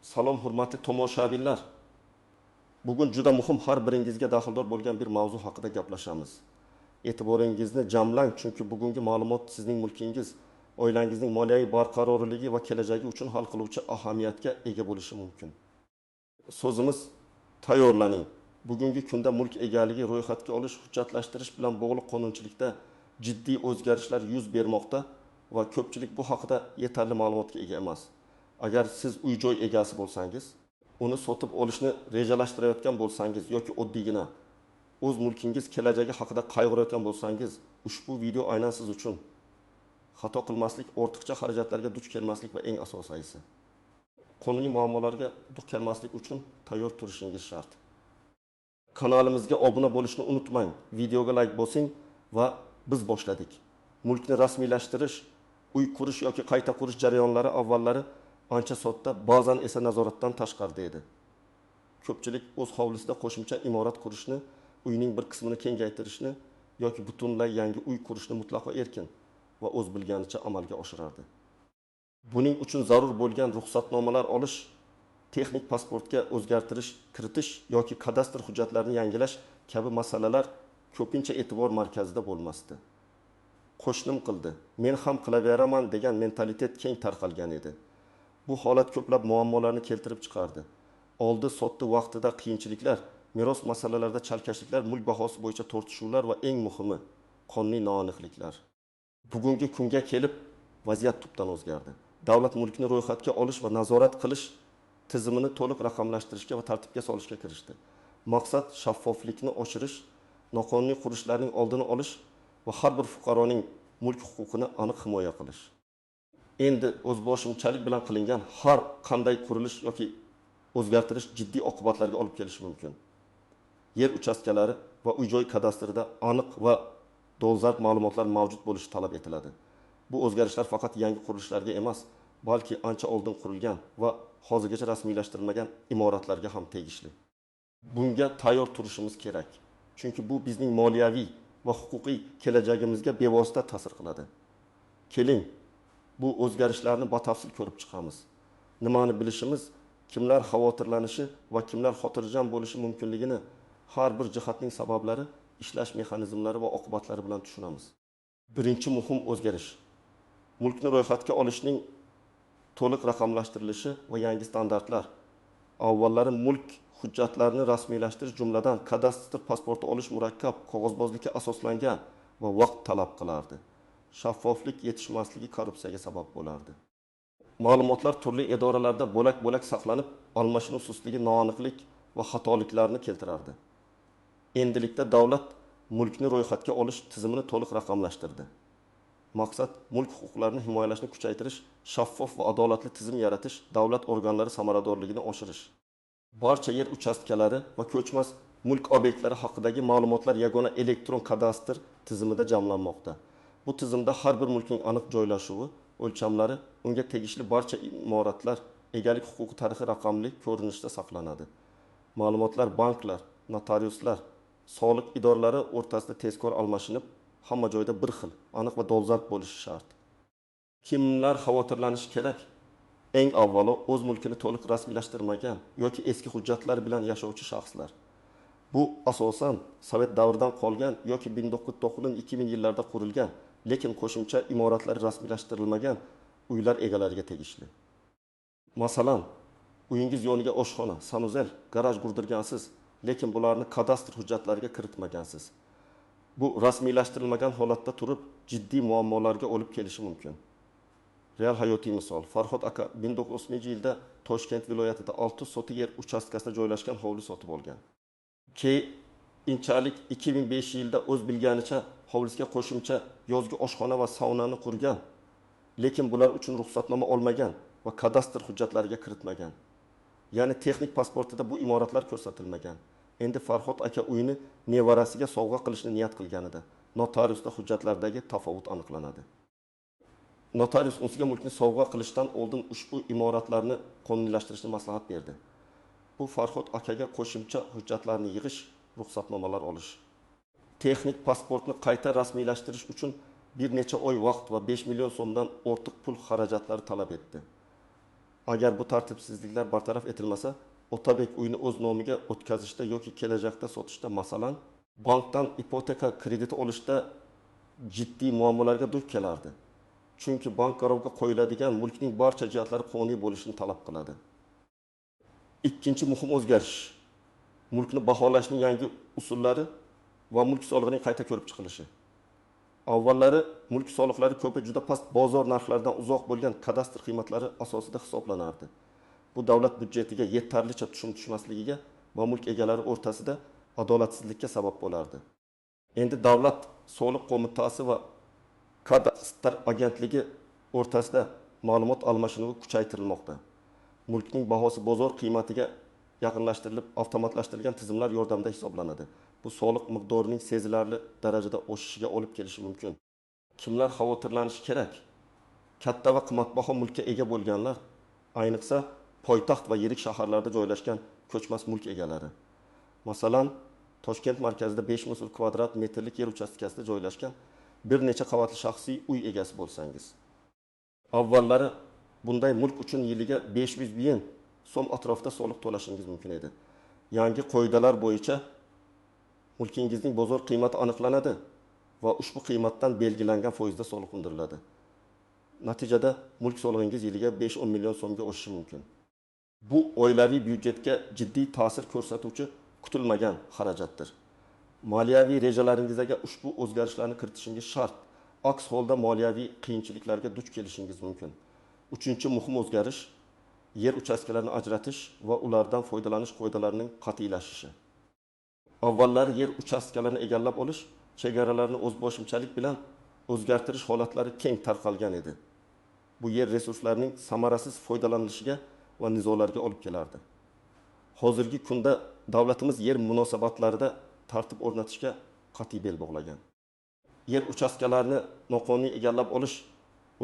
Salom hurmatli tomoshabinlar. Bugun juda muhim har biringizga daxldor bo'lgan bir mavzu haqida gaplashamiz. E'tiboringizni jamlang, chunki bugungi ma'lumot sizning mulkingiz, oilangizning moliyaviy barqarorligi va kelajagi uchun hal qiluvchi ahamiyatga ega bo'lishi mumkin. So'zimiz tayyorlaning. Bugungi kunda mulk egaligi ro'yxatga olish, hujjatlashtirish bilan bog'liq qonunchilikda jiddiy o'zgarishlar yuz bermoqda va ko'pchilik bu haqida yetarli ma'lumotga ega emas. Agar siz uy-joy egasi bo'lsangiz, uni sotib olishni rejalashtirayotgan bo'lsangiz yoki oddiygina o'z mulkingiz kelajagi haqida qayg'urayotgan bo'lsangiz, ushbu video aynan siz uchun. Xato qilmaslik, ortiqcha xarajatlarga duch kelmaslik va eng asosiysi, qonuniy muammolarga duch kelmaslik uchun tayyor turishingiz shart. Kanalimizga obuna bo'lishni unutmang, videoga like bosing va biz boshladik. Mulkni rasmiylashtirish, uy qurish yoki qayta qurish jarayonlari avvallari ancha sodda, ba'zan esa nazoratdan tashqarida edi. Ko'pchilik o'z hovlisida qo'shimcha imorat qurishni, uyning bir qismini kengaytirishni yoki butunlay yangi uy qurishni mutlaqo erkin va o'z bilganicha amalga oshirardi. Buning uchun zarur bo'lgan ruxsatnomalar olish, texnik pasportga o'zgartirish kiritish yoki kadastr hujjatlarini yangilash kabi masalalar ko'pincha e'tibor markazida bo'lmasdi. Qo'shnim qildi, men ham qilaveraman degan mentalitet keng tarqalgan edi. Bu holat ko'plab muammolarni keltirib chiqardi. Oldi-sotdi vaqtida qiyinchiliklar, meros masalalarida chalkashliklar, mulk bahosi bo'yicha tortishuvlar va eng muhimi, qonuniy noaniqliklar. Bugungi kunga kelib vaziyat tubdan o'zgardi. Davlat mulkni ro'yxatga olish va nazorat qilish tizimini to'liq raqamlashtirishga va tartibga solishga kirishdi. Maqsad shaffoflikni oshirish, noqonuniy qurishlarning oldini olish va har bir fuqaroning mulk huquqini aniq himoya qilish. Endi o'zboshimchalik bilan qilingan har qanday qurilish yoki o'zgartirish jiddiy oqibatlarga olib kelishi mumkin. Yer uchastkalari va uy-joy kadastrida aniq va dolzarb ma'lumotlar mavjud bo'lishi talab etiladi. Bu o'zgarishlar faqat yangi qurilishlarga emas, balki ancha oldin qurilgan va hozirgacha rasmiylashtirilmagan imoratlarga ham tegishli. Bunga tayyor turishimiz kerak, chunki bu bizning moliyaviy va huquqiy kelajagimizga bevosita ta'sir qiladi. Keling, bu o'zgarishlarni batafsil ko'rib chiqamiz. Nimani bilishimiz, kimlar xavotirlanishi va kimlar xotirjam bo'lishi mumkinligini, har bir jihatning sabablari, ishlash mexanizmlari va oqibatlari bilan tushunamiz. Birinchi muhim o'zgarish: mulkni ro'yxatga olishning to'liq raqamlashtirilishi va yangi standartlar. Avvallari mulk hujjatlarini rasmiylashtirish, jumladan kadastr pasporti olish murakkab, qog'ozbozlikka asoslangan va vaqt talab qilardi. Shaffoflik yetishmasligi korrupsiyaga sabab bo'lardi. Ma'lumotlar turli idoralarda bo'lak-bo'lak saqlanib, almashinuv sustligi, noaniqlik va xatoliklarni keltirardi. Endilikda davlat mulkni ro'yxatga olish tizimini to'liq raqamlashtirdi. Maqsad mulk huquqlarini himoyalashni kuchaytirish, shaffof va adolatli tizim yaratish, davlat organlari samaradorligini oshirish. Barcha yer uchastkalari va ko'chmas mulk obyektlari haqidagi ma'lumotlar yagona elektron kadastr tizimida jamlanmoqda. Bu tizimda har bir mulkning aniq joylashuvi, o'lchamlari, unga tegishli barcha imoratlar, egalik huquqi tarixi raqamli ko'rinishda saqlanadi. Ma'lumotlar banklar, notariuslar, soliq idoralari o'rtasida tezkor almashinib, hamma joyda bir xil, aniq va dolzarb bo'lishi shart. Kimlar xavotirlanishi kerak? Eng avvalo, o'z mulkini to'liq rasmiylashtirmagan yoki eski hujjatlar bilan yashovchi shaxslar. Bu asosan Sovet davridan qolgan yoki 1990-2000 yillarda qurilgan, lekin qo'shimcha imoratlari rasmiylashtirilmagan uylar egalariga tegishli. Masalan, uyingiz yoniga oshxona, sanuzel, garaj qurdirgansiz, lekin bularni kadastr hujjatlariga kiritmagansiz. Bu rasmiylashtirilmagan holatda turib, jiddiy muammolarga olib kelishi mumkin. Real hayotiy misol: Farhod aka 1930-yilda Toshkent viloyatida 6 soti yer uchastkasida joylashgan hovli sotib olgan. Keyinchalik 2005-yilda o'z bilganicha hovlisiga qo'shimcha yozgi oshxona va saunani qurgan, lekin bular uchun ruxsatnoma olmagan va kadastr hujjatlariga kiritmagan. Ya'ni texnik pasportida bu imoratlar ko'rsatilmagan. Endi Farhod aka uyini nevarasiga sovg'a qilishni niyat qilganida notariusda hujjatlardagi tafovut aniqlanadi. Notarius unsiga mulkni sovg'a qilishdan oldin ushbu imoratlarni qonuniylashtirishni maslahat berdi. Bu Farhod akaga qo'shimcha hujjatlarni yig'ish, ruxsatnomalar olish. Texnik pasportni qayta rasmiylashtirish uchun bir necha oy vaqt va 5 million so'mdan ortiq pul xarajatlari talab etdi. Agar bu tartibsizliklar bartaraf etilmasa, Otabek uyni o'z nomiga o'tkazishda yoki kelajakda sotishda, masalan, bankdan ipoteka krediti olishda jiddiy muammolarga duch kelardi. Chunki bank garovga qo'yiladigan mulkning barcha jihatlari qonuniy bo'lishini talab qiladi. Ikkinchi muhim o'zgarish mulkni baholashning yangi usullari va mulk solig'ining qayta ko'rib chiqilishi. Avvallari mulk soliqlari ko'pi juda past bozor narxlaridan uzoq bo'lgan kadastr qiymatlari asosida hisoblanardi. Bu davlat byudjetiga yetarlicha tushum tushmasligiga va mulk egalari o'rtasida adolatsizlikka sabab bo'lardi. Endi davlat soliq qo'mitasi va kadastr agentligi o'rtasida ma'lumot almashinuvi kuchaytirilmoqda. Mulkning bahosi bozor qiymatiga yaqinlashtirilib, avtomatlashtirilgan tizimlar yordamida hisoblanadi. Bu soliq miqdorining sezilarli darajada o'sishiga olib kelishi mumkin. Kimlar xavotirlanishi kerak? Katta va qimmatbaho mulkka ega bo'lganlar, ayniqsa poytaxt va yirik shaharlarda joylashgan ko'chmas mulk egalari. Masalan, Toshkent markazida 500 kvadrat metrlik yer uchastkasida joylashgan bir necha qavatli shaxsiy uy egasi bo'lsangiz. Avvallari bunday mulk uchun yiliga 500 ming so'm atrofida soliq to'lashingiz mumkin edi. Yangi qoidalar bo'yicha mulkingizning bozor qiymati aniqlanadi va ushbu qiymatdan belgilangan foizda soliq undiriladi. Natijada mulk solig'ingiz yiliga 5-10 million so'mga oshishi mumkin. Bu oilaviy byudjetga jiddiy ta'sir ko'rsatuvchi kutilmagan xarajatdir. Moliyaviy rejalaringizga ushbu o'zgarishlarni kiritishingiz shart. Aks holda moliyaviy qiyinchiliklarga duch kelishingiz mumkin. Uchinchi muhim o'zgarish yer uchastkalarini ajratish va ulardan foydalanish qoidalarining qat'iylashishi. Avvallari yer uchastkalarini egallab olish chegaralarni o'zboshimchalik bilan o'zgartirish holatlari keng tarqalgan edi. Bu yer resurslarining samarasiz foydalanilishiga va nizolarga olib kelardi. Hozirgi kunda davlatimiz yer munosabatlarida tartib o'rnatishga qat'iy bel bog'lagan. Yer uchastkalarini noqonuniy egallab olish,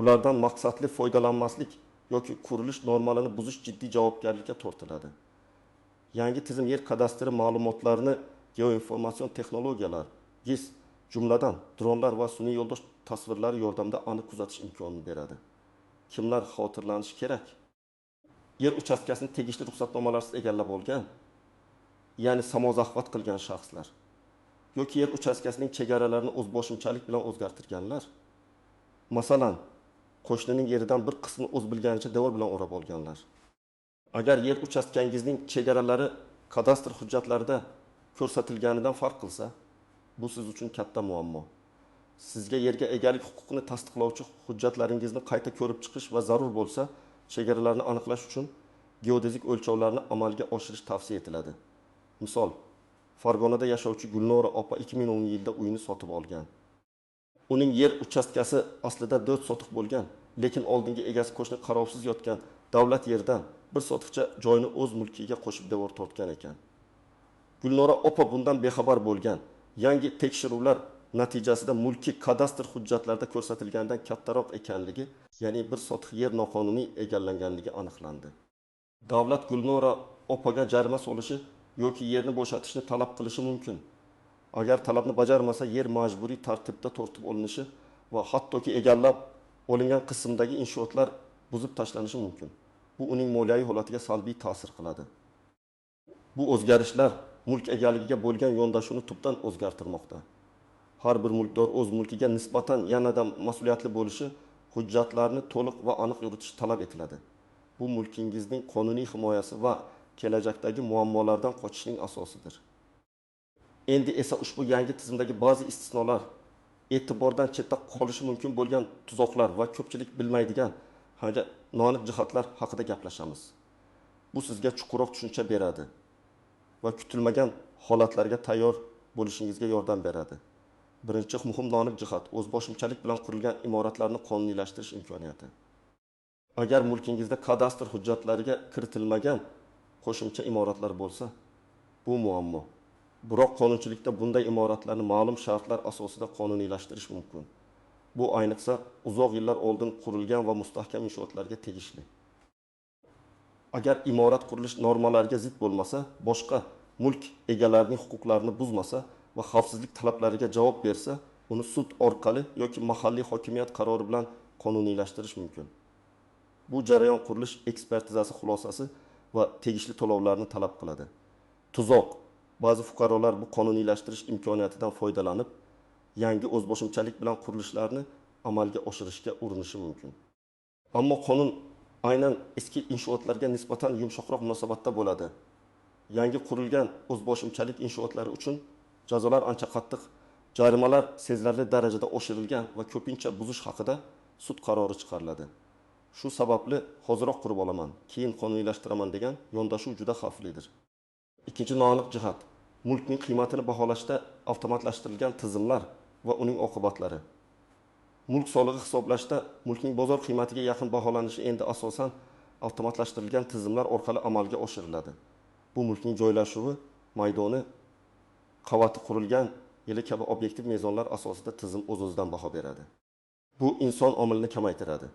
ulardan maqsadli foydalanmaslik yoki qurilish normalarini buzish jiddiy javobgarlikka tortiladi. Yangi tizim yer kadastri ma'lumotlarini geoinformatsion texnologiyalar, GIS, jumladan dronlar va sun'iy yo'ldosh tasvirlari yordamida aniq kuzatish imkonini beradi. Kimlar xavotirlanishi kerak? Yer uchastkasini tegishli ruxsatnomalarsiz egallab olgan, ya'ni samozahvat qilgan shaxslar yoki yer uchastkasining chegaralarini o'zboshimchalik bilan o'zgartirganlar. Masalan, qo'shnining yeridan bir qismini o'z bilganicha devor bilan o'rab olganlar. Agar yer uchastkangizning chegaralari kadastr hujjatlarida ko'rsatilganidan farq qilsa, bu siz uchun katta muammo. Sizga yerga egalik huquqini tasdiqlovchi hujjatlaringizni qayta ko'rib chiqish va zarur bo'lsa, chegaralarni aniqlash uchun geodezik o'lchovlarni amalga oshirish tavsiya etiladi. Misol, Farg'onada yashovchi Gulnora opa 2010 yilda uyini sotib olgan. Uning yer uchastkasi aslida 4 sotiq bo'lgan, lekin oldingi egasi qo'shni qarovsiz yotgan davlat yerdan bir sotiqcha joyni o'z mulkiga qo'shib devor tortgan ekan. Gulnora opa bundan bexabar bo'lgan. Yangi tekshiruvlar natijasida mulki kadastr hujjatlarida ko'rsatilgandan kattaroq ekanligi, ya'ni bir sotiq yer noqonuniy egallanganligi aniqlandi. Davlat Gulnora opaga jarima solishi yoki yerni bo'shatishni talab qilishi mumkin. Agar talabni bajarmasa, yer majburiy tartibda tortib olinishi va hattoki egallab olingan qismdagi inshootlar buzib tashlanishi mumkin. Bu uning moliyaviy holatiga salbiy ta'sir qiladi. Bu o'zgarishlar mulk egaligiga bo'lgan yondashuvni tubdan o'zgartirmoqda. Har bir mulkdor o'z mulkiga nisbatan yanada mas'uliyatli bo'lishi, hujjatlarni to'liq va aniq yuritish talab etiladi. Bu mulkingizning qonuniy himoyasi va kelajakdagi muammolardan qochishning asosidir. Endi esa ushbu yangi tizimdagi ba'zi istisnolar, e'tibordan chetda qolishi mumkin bo'lgan tuzoqlar va ko'pchilik bilmaydigan noaniq jihatlar haqida gaplashamiz. Bu sizga chuqurroq tushuncha beradi va kutilmagan holatlarga tayyor bo'lishingizga yordam beradi. Birinchi muhim noaniq jihat o'zboshimchalik bilan qurilgan imoratlarni qonuniylashtirish imkoniyati. Agar mulkingizda kadastr hujjatlariga kiritilmagan qo'shimcha imoratlar bo'lsa, bu muammo. Biroq qonunchilikda bunday imoratlarni ma'lum shartlar asosida qonuniylashtirish mumkin. Bu ayniqsa uzoq yillar oldin qurilgan va mustahkam inshootlarga tegishli. Agar imorat qurilish normalariga zid bo'lmasa, boshqa mulk egalarining huquqlarini buzmasa va xavfsizlik talablariga javob bersa, uni sud orqali yoki mahalliy hokimiyat qarori bilan qonuniylashtirish mumkin. Bu jarayon qurilish ekspertizasi xulosasi va tegishli to'lovlarni talab qiladi. Tuzoq. Ba'zi fuqarolar bu qonuniylashtirish imkoniyatidan foydalanib, yangi o'zboshimchalik bilan qurilishlarni amalga oshirishga urinishi mumkin. Ammo qonun aynan eski inshootlarga nisbatan yumshoqroq munosabatda bo'ladi. Yangi qurilgan o'zboshimchalik inshootlari uchun jazolar ancha qattiq, jarimalar sezilarli darajada oshirilgan va ko'pincha buzish haqida sud qarori chiqariladi. Shu sababli hoziroq qurib olaman, keyin qonuniylashtiraman degan yondashuv juda xavflidir. Ikkinchi noaniq jihat, mulkning qiymatini baholashda avtomatlashtirilgan tizimlar va uning oqibatlari. Mulk solig'i hisoblashda mulkning bozor qiymatiga yaqin baholanishi endi asosan avtomatlashtirilgan tizimlar orqali amalga oshiriladi. Bu mulkning joylashuvi, maydoni, qavati qurilgan yili kabi obyektiv mezonlar asosida tizim o'z-o'zidan baho beradi. Bu inson omilini kamaytiradi.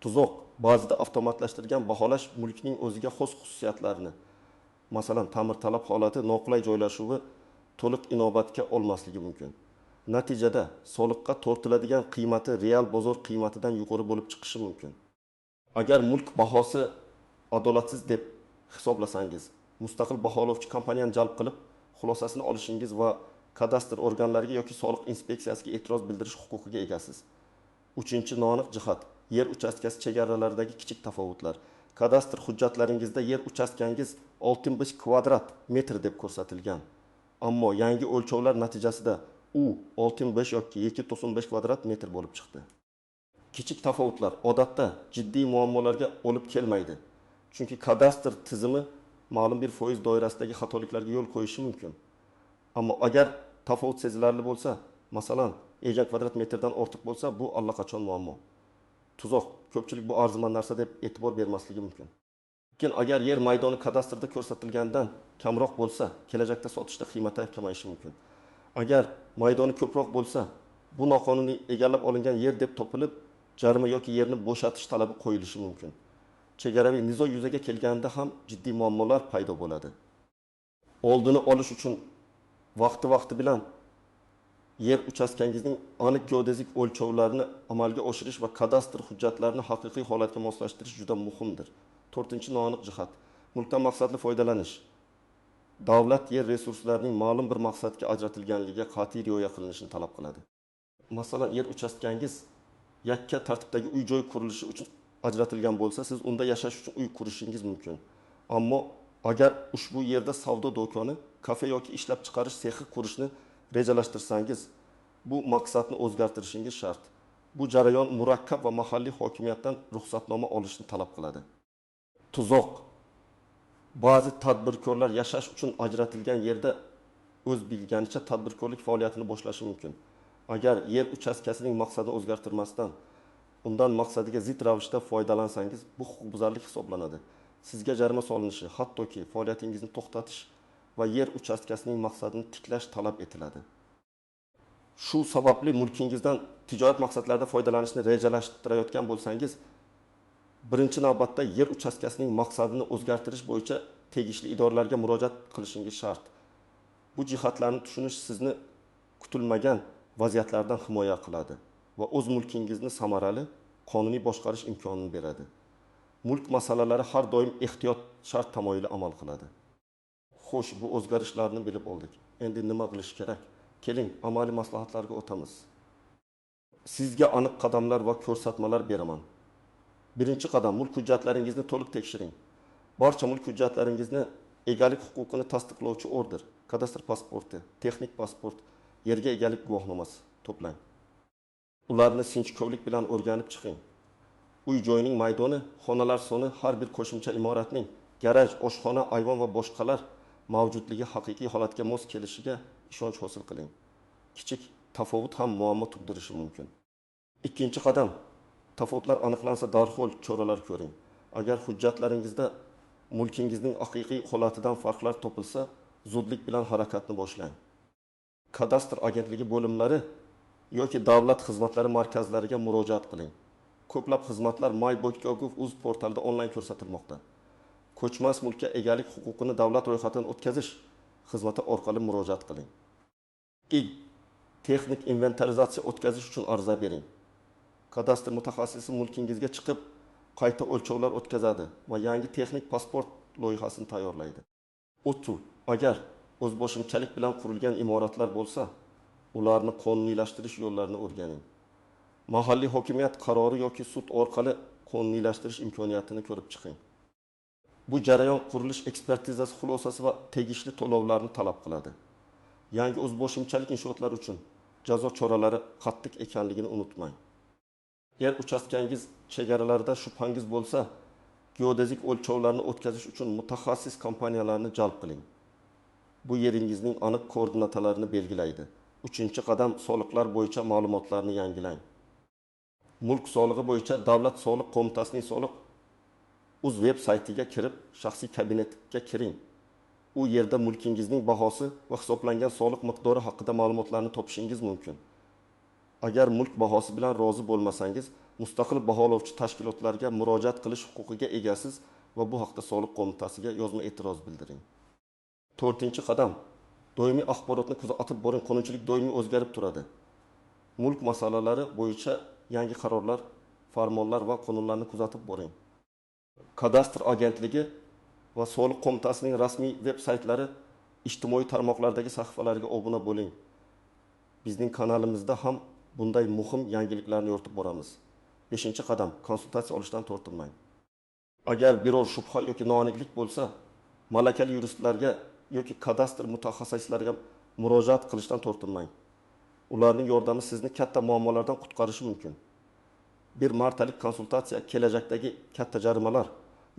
Tuzoq, ba'zida avtomatlashtirilgan baholash mulkning o'ziga xos xususiyatlarini, masalan, ta'mirtalab holati, noqulay joylashuvi to'liq inobatga olmasligi mumkin. Natijada soliqqa tortiladigan qiymati real bozor qiymatidan yuqori bo'lib chiqishi mumkin. Agar mulk bahosi adolatsiz deb hisoblasangiz, mustaqil baholovchi kompaniyani jalb qilib, xulosasini olishingiz va kadastr organlariga yoki soliq inspeksiyasiga e'tiroz bildirish huquqiga egasiz. Uchinchi noaniq jihat, yer uchastkasi chegaralaridagi kichik tafovutlar. Kadastr hujjatlaringizda yer uchastkangiz 65 kvadrat metr deb ko'rsatilgan. Ammo yangi o'lchovlar natijasida u 65 yoki 295 kvadrat metr bo'lib chiqdi. Kichik tafovutlar odatda jiddiy muammolarga olib kelmaydi. Chunki kadastr tizimi ma'lum bir foiz doirasidagi xatoliklarga yo'l qo'yishi mumkin. Ammo agar tafovut sezilarli bo'lsa, masalan, ega kvadrat metrdan ortiq bo'lsa, bu allaqachon muammo. Tuzoq, ko'pchilik bu arzimas narsa deb e'tibor bermasligi mumkin. Lekin agar yer maydoni kadastrda ko'rsatilgandan kamroq bo'lsa, kelajakda sotishda qiymati kamayishi mumkin. Agar maydoni ko'proq bo'lsa, bu noqonuniy egallab olingan yer deb topilib, jarima yoki yerni bo'shatish talabi qo'yilishi mumkin. Chegaraviy nizo yuzaga kelganda ham jiddiy muammolar paydo bo'ladi. Oldini olish uchun vaqti bilan yer uchastkangizning aniq geodezik o'lchovlarini amalga oshirish va kadastr hujjatlarini haqiqiy holatga moslashtirish juda muhimdir. 4-chi noaniq jihat, mulkdan maqsadli foydalanish. Davlat yer resurslarining ma'lum bir maqsadga ajratilganligiga qat'iy rioya qilinishini talab qiladi. Masalan, yer uchastkangiz yakka tartibdagi uy-joy qurilishi uchun ajratilgan bo'lsa, siz unda yashash uchun uy qurishingiz mumkin. Ammo agar ushbu yerda savdo do'koni, kafe yoki ishlab chiqarish sexi qurishni rejalashtirsangiz, bu maqsadni o'zgartirishingiz shart. Bu jarayon murakkab va mahalliy hokimiyatdan ruxsatnoma olishni talab qiladi. Tuzoq. Ba'zi tadbirkorlar yashash uchun ajratilgan yerda o'z bilganicha tadbirkorlik faoliyatini boshlashi mumkin. Agar yer uchastkasining maqsadini o'zgartirmasdan, undan maqsadiga zid ravishda foydalansangiz, bu huquqbuzarlik hisoblanadi. Sizga jarima solinishi, hattoki faoliyatingizni to'xtatish va yer uchastkasining maqsadini tiklash talab etiladi. Shu sababli mulkingizdan tijorat maqsadlarida foydalanishni rejalashtirayotgan bo'lsangiz, birinchi navbatda yer uchastkasining maqsadini o'zgartirish bo'yicha tegishli idoralarga murojaat qilishingiz shart. Bu jihatlarni tushunish sizni kutilmagan vaziyatlardan himoya qiladi va o'z mulkingizni samarali, qonuniy boshqarish imkonini beradi. Mulk masalalari har doim ehtiyot shart tamoyili amal qiladi. Xo'sh, bu o'zgarishlarni bilib oldik. Endi nima qilish kerak? Keling, amaliy maslahatlarga o'tamiz. Sizga aniq qadamlar va ko'rsatmalar beraman. Birinchi qadam, mulk hujjatlaringizni to'liq tekshiring. Barcha mulk hujjatlaringizni egalik huquqini tasdiqlovchi order, kadastr pasporti, texnik pasport, yerga egalik guvohnomasi to'plang. Ularni sinchkovlik bilan o'rganib chiqing. Uy-joyning maydoni, xonalar soni, har bir qo'shimcha imoratning garaj, oshxona, ayvon va boshqalar mavjudligi haqiqiy holatga mos kelishiga ishonch hosil qiling. Kichik tafovut ham muammo tug'dirishi mumkin. Ikkinchi qadam, tafovutlar aniqlansa darhol choralar ko'ring. Agar hujjatlaringizda mulkingizning haqiqiy holatidan farqlar topilsa, zudlik bilan harakatni boshlang. Kadastr agentligi bo'limlari yoki davlat xizmatlari markazlariga murojaat qiling. Ko'plab xizmatlar my.gov.uz portalida onlayn ko'rsatilmoqda. Ko'chmas mulkka egalik huquqini davlat ro'yxatidan o'tkazish xizmati orqali murojaat qiling. Texnik inventarizatsiya o'tkazish uchun ariza bering. Kadastr mutaxassisi mulkingizga chiqib, qayta o'lchovlar o'tkazadi va yangi texnik pasport loyihasini tayyorlaydi. O'tu, agar o'zboshimchalik bilan qurilgan imoratlar bo'lsa, ularni qonuniylashtirish yo'llarini o'rganing. Mahalliy hokimiyat qarori yoki sud orqali qonuniylashtirish imkoniyatini ko'rib chiqing. Bu jarayon qurilish ekspertizasi xulosasi va tegishli to'lovlarni talab qiladi. Yangi o'zboshimchalik inshootlar uchun jazo choralari qattiq ekanligini unutmang. Yer uchastkangiz chegaralarida shubhangiz bo'lsa, geodezik o'lchovlarni o'tkazish uchun mutaxassis kompaniyalarni jalb qiling. Bu yeringizning aniq koordinatalarini belgilaydi. 3-qadam soliqlar bo'yicha ma'lumotlarni yangilang. Mulk solig'i bo'yicha Davlat soliq qo'mitasining soliq uz veb saytiga kirib, shaxsiy kabinetga kiring. U yerda mulkingizning bahosi va hisoblangan soliq miqdori haqida ma'lumotlarni topishingiz mumkin. Agar mulk bahosi bilan rozi bo'lmasangiz, mustaqil baholovchi tashkilotlarga murojaat qilish huquqiga egasiz va bu haqda soliq qo'mitasiga yozma e'tiroz bildiring. 4-qadam. Doimiy axborotni kuzatib boring. Qonunchilik doimiy o'zgarib turadi. Mulk masalalari bo'yicha yangi qarorlar, farmonlar va qonunlarni kuzatib boring. Kadastr agentligi va soliq qo'mitasining rasmiy veb saytlari, ijtimoiy tarmoqlardagi sahifalarga obuna bo'ling. Bizning kanalimizda ham bunday muhim yangiliklarni yoritib boramiz. 5-qadam. Konsultatsiya olishdan tortinmang. Agar biror shubha yoki noaniqlik bo'lsa, malakali yuristlarga yoki kadastr mutaxassislariga murojaat qilishdan tortinmang. Ularning yordami sizni katta muammolardan qutqarishi mumkin. Bir martalik konsultatsiya kelajakdagi katta jarimalar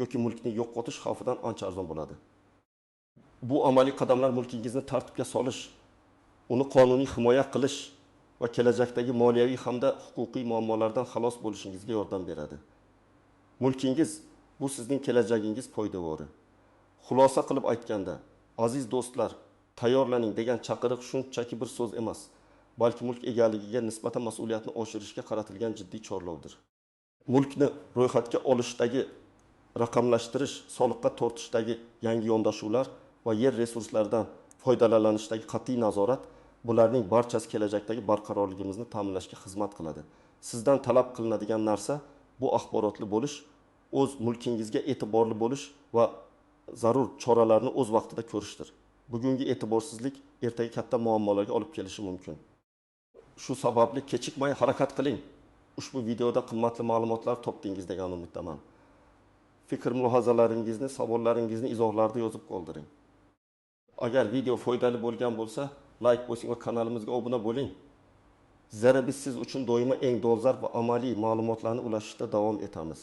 yoki mulkni yo'qotish xavfidan ancha arzon bo'ladi. Bu amaliy qadamlar mulkingizni tartibga solish, uni qonuniy himoya qilish va kelajakdagi moliyaviy hamda huquqiy muammolardan xalos bo'lishingizga yordam beradi. Mulkingiz bu sizning kelajagingiz poydevori. Xulosa qilib aytganda, aziz do'stlar, tayyorlaning degan chaqiriq shunchaki bir so'z emas, balki mulk egaligiga nisbatan mas'uliyatni oshirishga qaratilgan jiddiy chorlovdir. Mulkni ro'yxatga olishdagi raqamlashtirish, soliqqa tortishdagi yangi yondashuvlar va yer resurslaridan foydalanishdagi qat'iy nazorat, bularning barchasi kelajakdagi barqarorligimizni ta'minlashga xizmat qiladi. Sizdan talab qilinadigan narsa bu axborotli bo'lish, o'z mulkingizga e'tiborli bo'lish va zarur choralarni o'z vaqtida ko'rishdir. Bugungi e'tiborsizlik ertaga katta muammolarga olib kelishi mumkin. Shu sababli kechikmay harakat qiling. Ushbu videoda qimmatli ma'lumotlar topdingiz degan umiddaman. Fikr mulohazalaringizni, savollaringizni izohlarda yozib qoldiring. Agar video foydali bo'lgan bo'lsa, like bosing va kanalimizga obuna bo'ling. Zero biz siz uchun doimo eng dolzarb va amaliy ma'lumotlarni ulashishda davom etamiz.